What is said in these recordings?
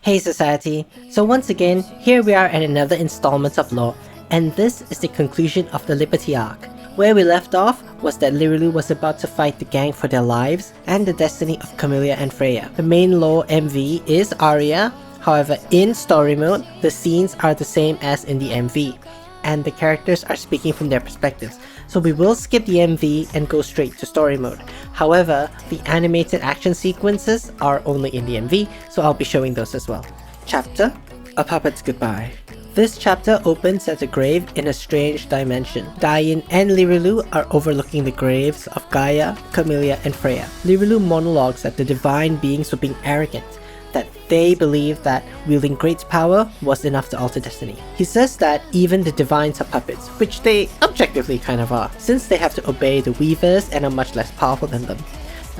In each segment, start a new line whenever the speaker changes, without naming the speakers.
Hey society, so once again, here we are at another installment of lore, and this is the conclusion of the Liberty arc. Where we left off was that Lirulu was about to fight the gang for their lives and the destiny of Camellia and Freya. The main lore MV is Arya, however in story mode, the scenes are the same as in the MV, and the characters are speaking from their perspectives, so we will skip the MV and go straight to story mode. However, the animated action sequences are only in the MV, so I'll be showing those as well. Chapter: A Puppet's Goodbye. This chapter opens at a grave in a strange dimension. Dain and Lirulu are overlooking the graves of Gaia, Camellia, and Freya. Lirulu monologues that the divine beings were being arrogant, that they believed that wielding great power was enough to alter destiny. He says that even the divines are puppets, which they objectively kind of are, since they have to obey the weavers and are much less powerful than them.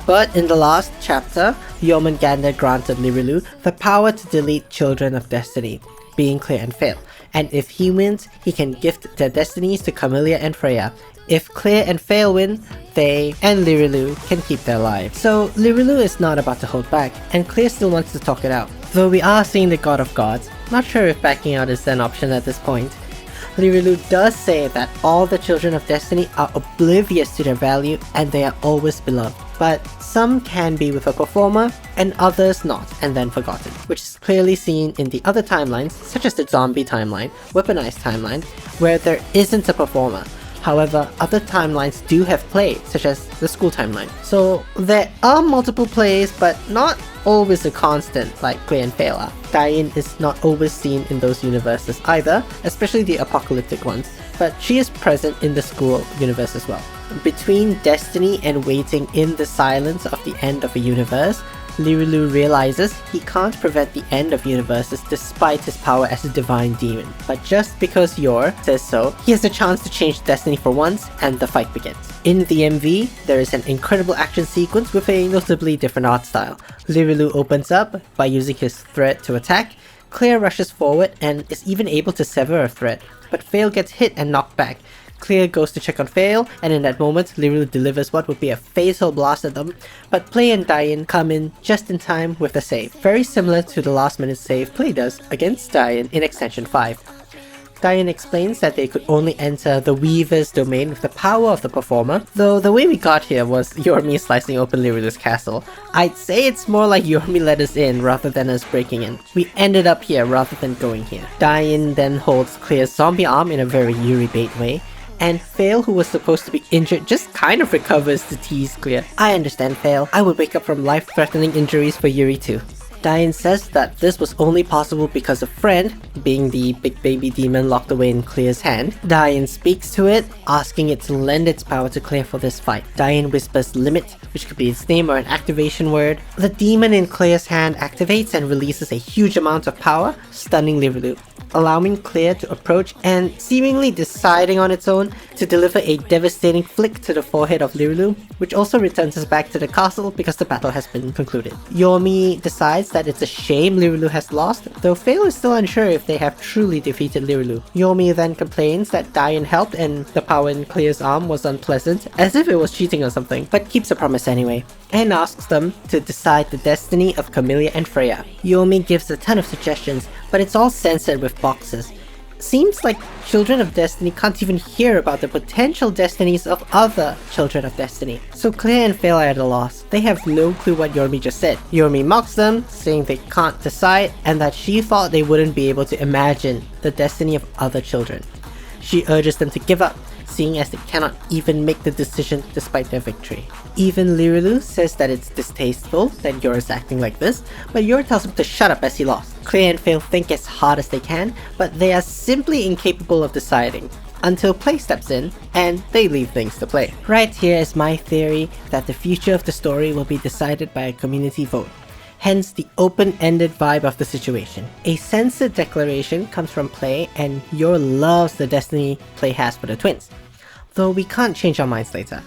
But in the last chapter, Jormungandr granted Lirulu the power to delete children of destiny, being Clear and Fail, and if he wins, he can gift their destinies to Camellia and Freya. If Clear and Fail win, they and Lirulu can keep their lives. So Lirulu is not about to hold back, and Clear still wants to talk it out. Though we are seeing the God of Gods, not sure if backing out is an option at this point. Lirulu does say that all the children of destiny are oblivious to their value and they are always beloved. But some can be with a performer, and others not, and then forgotten, which is clearly seen in the other timelines, such as the zombie timeline, weaponized timeline, where there isn't a performer. However, other timelines do have play, such as the school timeline. So there are multiple plays, but not always a constant like Clear and Fail are. Dain is not always seen in those universes either, especially the apocalyptic ones, but she is present in the school universe as well. Between destiny and waiting in the silence of the end of a universe, Lirulu realizes he can't prevent the end of universes despite his power as a divine demon. But just because Yor says so, he has a chance to change destiny for once, and the fight begins. In the MV, there is an incredible action sequence with a notably different art style. Lirulu opens up by using his thread to attack, Clear rushes forward and is even able to sever a thread, but Fail gets hit and knocked back. Clear goes to check on Fail, and in that moment, Lirulu delivers what would be a fatal blast at them, but Play and Dain come in just in time with the save, very similar to the last minute save Play does against Dain in Extension 5. Dain explains that they could only enter the Weaver's domain with the power of the performer, though the way we got here was Yormi slicing open Lirulu's castle. I'd say it's more like Yormi let us in rather than us breaking in. We ended up here rather than going here. Dain then holds Clear's zombie arm in a very Yuri bait way, and Fail, who was supposed to be injured, just kind of recovers to tease Clear. I understand, Fail. I would wake up from life-threatening injuries for Yuri too. Dain says that this was only possible because a friend, being the big baby demon locked away in Clear's hand. Dain speaks to it, asking it to lend its power to Clear for this fight. Dain whispers Limit, which could be its name or an activation word. The demon in Clear's hand activates and releases a huge amount of power, stunning Lirulu, allowing Clear to approach and seemingly deciding on its own to deliver a devastating flick to the forehead of Lirulu, which also returns us back to the castle because the battle has been concluded. Yormi decides that it's a shame Lirulu has lost, though Fail is still unsure if they have truly defeated Lirulu. Yormi then complains that Dain helped and the power in Clear's arm was unpleasant, as if it was cheating or something, but keeps a promise anyway, and asks them to decide the destiny of Camellia and Freya. Yormi gives a ton of suggestions, but it's all censored with boxes. Seems like Children of Destiny can't even hear about the potential destinies of other Children of Destiny. So Clear and Fail are at a loss. They have no clue what Yormi just said. Yormi mocks them, saying they can't decide and that she thought they wouldn't be able to imagine the destiny of other children. She urges them to give up, seeing as they cannot even make the decision despite their victory. Even Lirulu says that it's distasteful that Yor is acting like this, but Yor tells him to shut up as he lost. Clear and Fail think as hard as they can, but they are simply incapable of deciding, until Play steps in, and they leave things to Play. Right here is my theory that the future of the story will be decided by a community vote. Hence the open-ended vibe of the situation. A censored declaration comes from Play, and Yor loves the destiny Play has for the twins, though we can't change our minds later.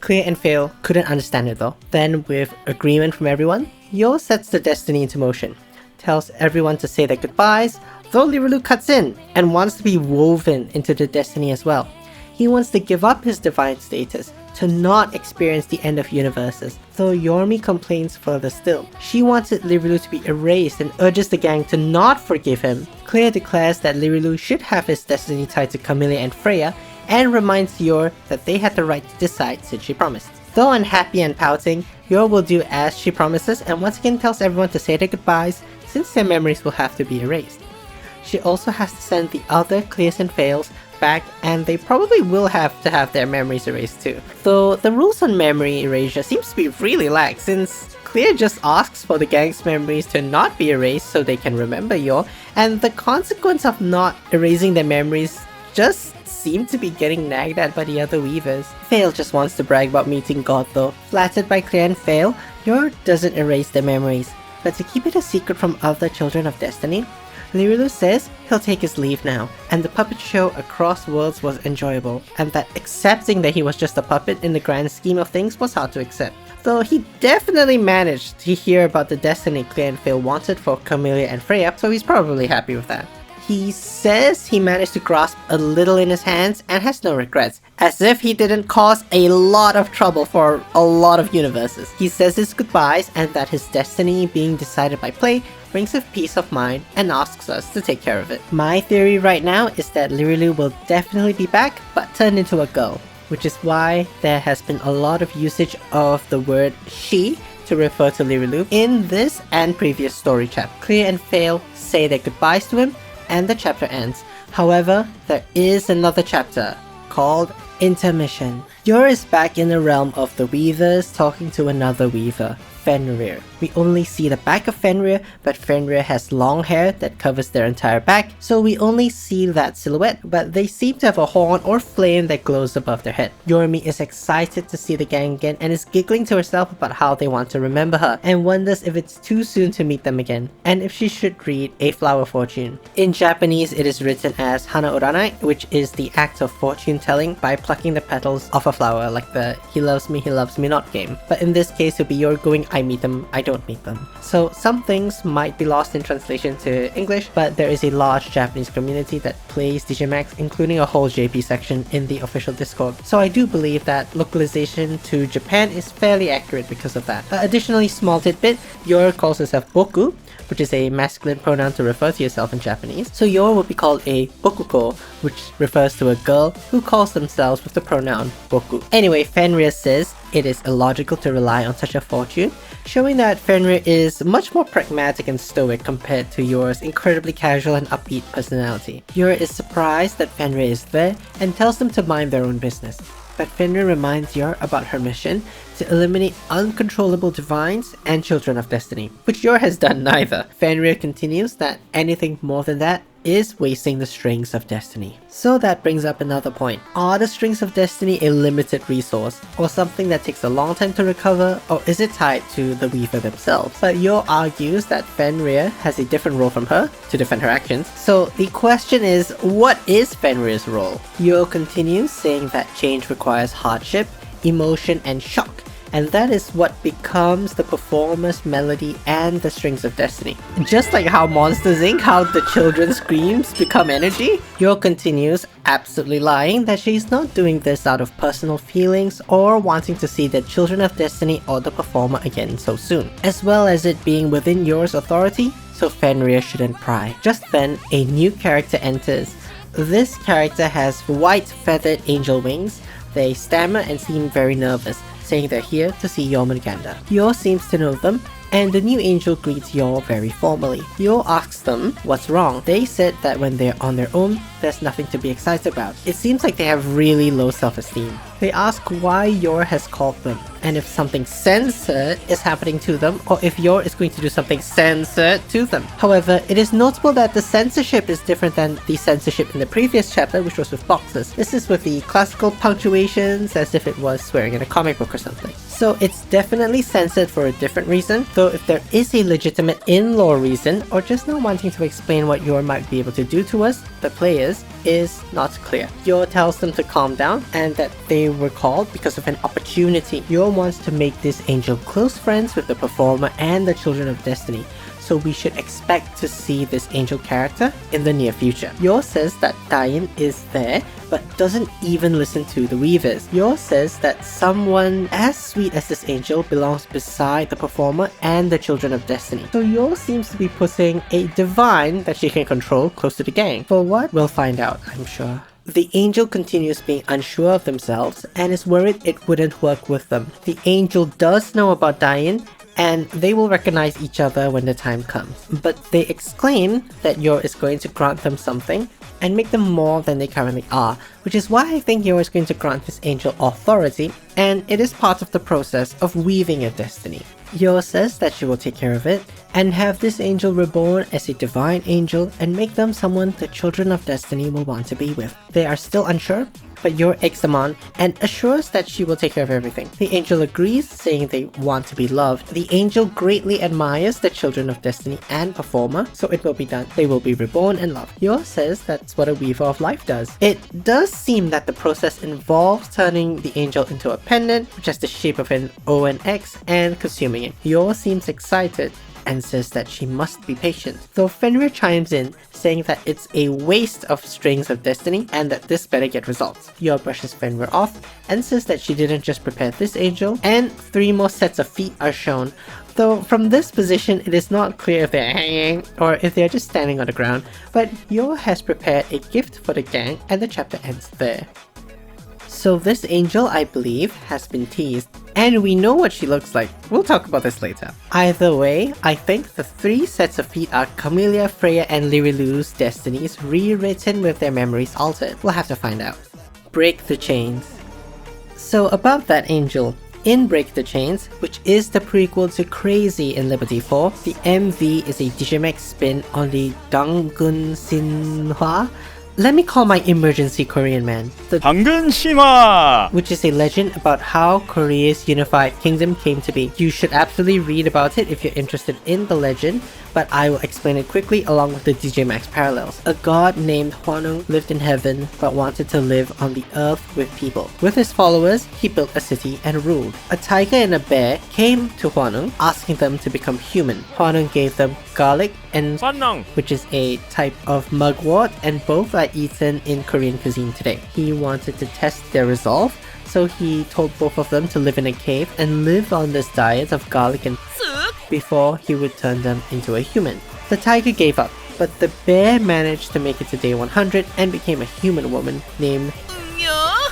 Clear and Fail couldn't understand it though. Then, with agreement from everyone, Yor sets the destiny into motion, tells everyone to say their goodbyes, though Lirulu cuts in and wants to be woven into the destiny as well. He wants to give up his divine status, to not experience the end of universes, though Yormi complains further still. She wanted Lirilu to be erased and urges the gang to not forgive him. Clear declares that Lirilu should have his destiny tied to Camellia and Freya, and reminds Yor that they had the right to decide since she promised. Though unhappy and pouting, Yor will do as she promises and once again tells everyone to say their goodbyes since their memories will have to be erased. She also has to send the other Clears and Fails back, and they probably will have to have their memories erased too. Though the rules on memory erasure seems to be really lax, since Clear just asks for the gang's memories to not be erased so they can remember Yor, and the consequence of not erasing their memories just seem to be getting nagged at by the other Weavers. Fail just wants to brag about meeting God though. Flattered by Clear and Fail, Yor doesn't erase their memories, but to keep it a secret from other Children of Destiny, Lirilu says he'll take his leave now, and the puppet show across worlds was enjoyable, and that accepting that he was just a puppet in the grand scheme of things was hard to accept. Though he definitely managed to hear about the destiny Clear and Fail wanted for Camellia and Freya, so he's probably happy with that. He says he managed to grasp a little in his hands and has no regrets, as if he didn't cause a lot of trouble for a lot of universes. He says his goodbyes and that his destiny being decided by play brings him peace of mind and asks us to take care of it. My theory right now is that Lirilu will definitely be back, but turned into a girl, which is why there has been a lot of usage of the word she to refer to Lirilu in this and previous story chapter. Clear and Fail say their goodbyes to him, and the chapter ends. However, there is another chapter called Intermission. Yor is back in the realm of the Weavers talking to another Weaver, Fenrir. We only see the back of Fenrir, but Fenrir has long hair that covers their entire back, so we only see that silhouette, but they seem to have a horn or flame that glows above their head. Yormi is excited to see the gang again and is giggling to herself about how they want to remember her, and wonders if it's too soon to meet them again, and if she should read A Flower Fortune. In Japanese, it is written as Hana Uranai, which is the act of fortune telling by plucking the petals of a flower, like the he loves me not game. But in this case, it'll be Yor going I meet them, I don't meet them. So some things might be lost in translation to English, but there is a large Japanese community that plays DJMAX, including a whole JP section in the official Discord. So I do believe that localization to Japan is fairly accurate because of that. Additionally, small tidbit, Yor calls herself Boku, which is a masculine pronoun to refer to yourself in Japanese. So Yor will be called a Bokuko, which refers to a girl who calls themselves with the pronoun Boku. Anyway, Fenrir says it is illogical to rely on such a fortune, showing that Fenrir is much more pragmatic and stoic compared to Yor's incredibly casual and upbeat personality. Yor is surprised that Fenrir is there and tells them to mind their own business. But Fenrir reminds Yor about her mission to eliminate uncontrollable divines and Children of Destiny, which Yor has done neither. Fenrir continues that anything more than that is wasting the strings of destiny. So that brings up another point. Are the strings of destiny a limited resource, or something that takes a long time to recover, or is it tied to the Weaver themselves? But Yor argues that Fenrir has a different role from her to defend her actions. So the question is, what is Fenrir's role? Yor continues saying that change requires hardship, emotion, and shock, and that is what becomes the performer's melody and the strings of destiny. Just like how Monsters Inc., how the children's screams become energy, Yor continues, absolutely lying, that she's not doing this out of personal feelings or wanting to see the Children of Destiny or the performer again so soon, as well as it being within Yor's authority, so Fenrir shouldn't pry. Just then, a new character enters. This character has white feathered angel wings. They stammer and seem very nervous, saying they're here to see Jormungandr. Yor seems to know them, and the new angel greets Yor very formally. Yor asks them what's wrong. They said that when they're on their own, there's nothing to be excited about. It seems like they have really low self-esteem. They ask why Yor has called them, and if something censored is happening to them, or if Yor is going to do something censored to them. However, it is notable that the censorship is different than the censorship in the previous chapter, which was with boxes. This is with the classical punctuations, as if it was swearing in a comic book or something. So it's definitely censored for a different reason, though if there is a legitimate in-lore reason, or just not wanting to explain what Yor might be able to do to us, the players, is not clear. Yor tells them to calm down, and that they were called because of an opportunity. Yor wants to make this angel close friends with the performer and the Children of Destiny, so so we should expect to see this angel character in the near future. Yor says that Dayan is there, but doesn't even listen to the Weavers. Yor says that someone as sweet as this angel belongs beside the performer and the Children of Destiny. So Yor seems to be putting a divine that she can control close to the gang. For what? We'll find out, I'm sure. The angel continues being unsure of themselves and is worried it wouldn't work with them. The angel does know about Dayan, and they will recognize each other when the time comes. But they exclaim that Yor is going to grant them something and make them more than they currently are, which is why I think Yor is going to grant this angel authority, and it is part of the process of weaving a destiny. Yor says that she will take care of it, and have this angel reborn as a divine angel and make them someone the Children of Destiny will want to be with. They are still unsure, but Yor eggs them on and assures that she will take care of everything. The angel agrees, saying they want to be loved. The angel greatly admires the Children of Destiny and performer, so it will be done. They will be reborn and loved. Yor says that's what a weaver of life does. It does seem that the process involves turning the angel into a pendant, which has the shape of an O and X, and consuming it. Yor seems excited and says that she must be patient, though Fenrir chimes in, saying that it's a waste of strings of destiny and that this better get results. Yor brushes Fenrir off and says that she didn't just prepare this angel, and 3 more sets of feet are shown, though from this position it is not clear if they're hanging or if they're just standing on the ground, but Yor has prepared a gift for the gang and the chapter ends there. So this angel, I believe, has been teased, and we know what she looks like. We'll talk about this later. Either way, I think the 3 sets of feet are Camellia, Freya and Lirilu's destinies rewritten with their memories altered. We'll have to find out. Break the Chains. So about that angel, in Break the Chains, which is the prequel to Crazy in Liberty 4, the MV is a DJMAX spin on the Dangun Sinhwa. Let me call my emergency Korean man, the
당근 신화!
which is a legend about how Korea's unified kingdom came to be. You should absolutely read about it if you're interested in the legend, but I will explain it quickly along with the DJMAX parallels. A god named Hwanung lived in heaven but wanted to live on the earth with people. With his followers, he built a city and ruled. A tiger and a bear came to Hwanung asking them to become human. Hwanung gave them garlic and
환영!
which is a type of mugwort, and both are eaten in Korean cuisine today. He wanted to test their resolve, so he told both of them to live in a cave and live on this diet of garlic and before he would turn them into a human. The tiger gave up, but the bear managed to make it to day 100 and became a human woman named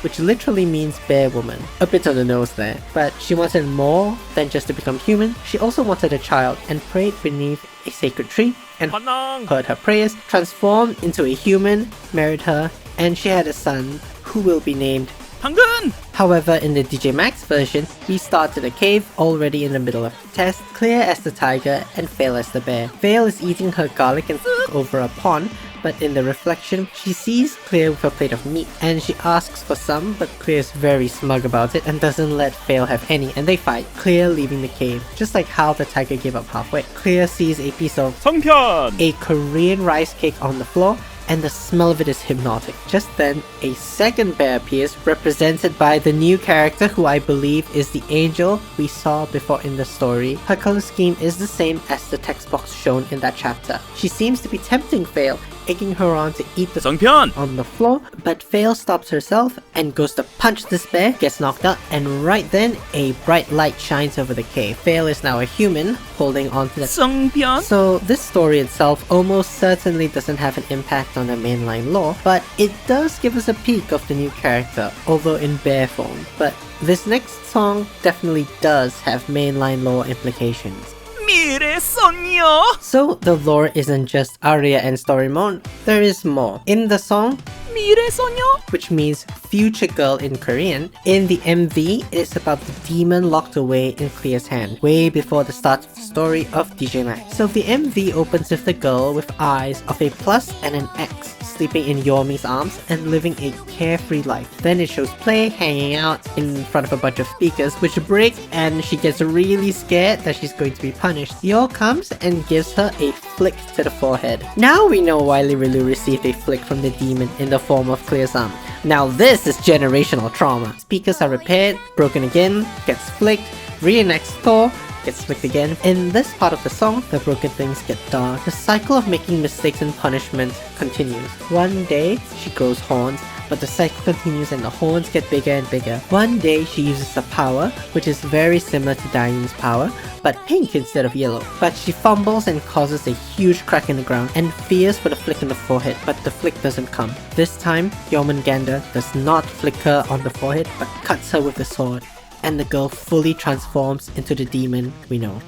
which literally means bear woman. A bit on the nose there, but she wanted more than just to become human. She also wanted a child and prayed beneath a sacred tree and heard her prayers, transformed into a human, married her, and she had a son who will be named
당근!
However, in the DJMAX version, we start in a cave already in the middle of the test, Clear as the tiger and Vale as the bear. Vale is eating her garlic and over a pond, but in the reflection, she sees Clear with a plate of meat, and she asks for some, but Clear is very smug about it and doesn't let Vale have any, and they fight, Clear leaving the cave, just like how the tiger gave up halfway. Clear sees a piece of
성편!
a Korean rice cake on the floor, and the smell of it is hypnotic. Just then, a second bear appears, represented by the new character who I believe is the angel we saw before in the story. Her color scheme is the same as the text box shown in that chapter. She seems to be tempting Vale, egging her on to eat the
성편!
on the floor, but Vale stops herself and goes to punch this bear, gets knocked out, and right then, a bright light shines over the cave. Vale is now a human, holding on to the
성편!
So this story itself almost certainly doesn't have an impact on the mainline lore, but it does give us a peek of the new character, although in bear form. But this next song definitely does have mainline lore implications.
미래소녀!
So the lore isn't just aria and story mode, there is more. In the song,
미래소녀?
which means future girl in Korean, in the MV, it is about the demon locked away in Clear's hand, way before the start of the story of DJMAX. So the MV opens with the girl with eyes of a plus and an X, sleeping in Yomi's arms and living a carefree life. Then it shows Play hanging out in front of a bunch of speakers, which break, and she gets really scared that she's going to be punished. Yo comes and gives her a flick to the forehead. Now we know why Lirilu received a flick from the demon in the form of Clear's arm. Now this is generational trauma. Speakers are repaired, broken again, gets flicked, reenacts Thor, gets flicked again. In this part of the song, the broken things get dark. The cycle of making mistakes and punishment continues. One day, she grows horns, but the cycle continues and the horns get bigger and bigger. One day, she uses a power, which is very similar to Diane's power, but pink instead of yellow. But she fumbles and causes a huge crack in the ground, and fears for the flick in the forehead, but the flick doesn't come. This time, Jormungandr does not flick her on the forehead, but cuts her with the sword, and the girl fully transforms into the demon we know.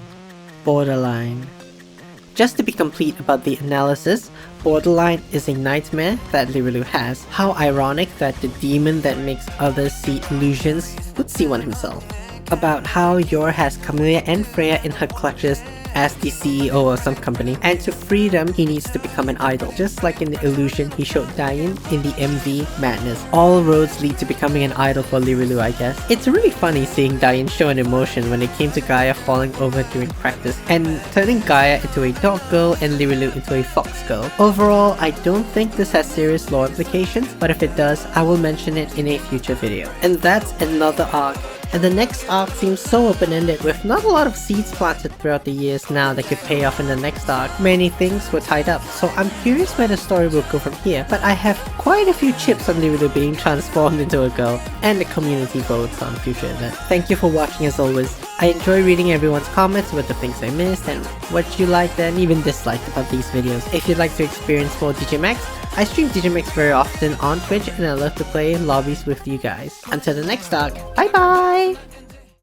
Borderline. Just to be complete about the analysis, borderline is a nightmare that Lirelu has. How ironic that the demon that makes others see illusions would see one himself. About how Yor has Camellia and Freya in her clutches as the CEO of some company, and to free them, he needs to become an idol. Just like in the illusion he showed Diane in the MV Madness. All roads lead to becoming an idol for Lirelu, I guess. It's really funny seeing Diane show an emotion when it came to Gaia falling over during practice, and turning Gaia into a dog girl and Lirelu into a fox girl. Overall, I don't think this has serious lore implications, but if it does, I will mention it in a future video. And that's another arc. And the next arc seems so open-ended, with not a lot of seeds planted throughout the years now that could pay off in the next arc. Many things were tied up, so I'm curious where the story will go from here. But I have quite a few chips on Lirelu being transformed into a girl, and the community votes on future events. Thank you for watching as always. I enjoy reading everyone's comments about the things I missed and what you liked and even disliked about these videos. If you'd like to experience more DJMAX, I stream DJMAX very often on Twitch and I love to play lobbies with you guys. Until the next arc, bye bye!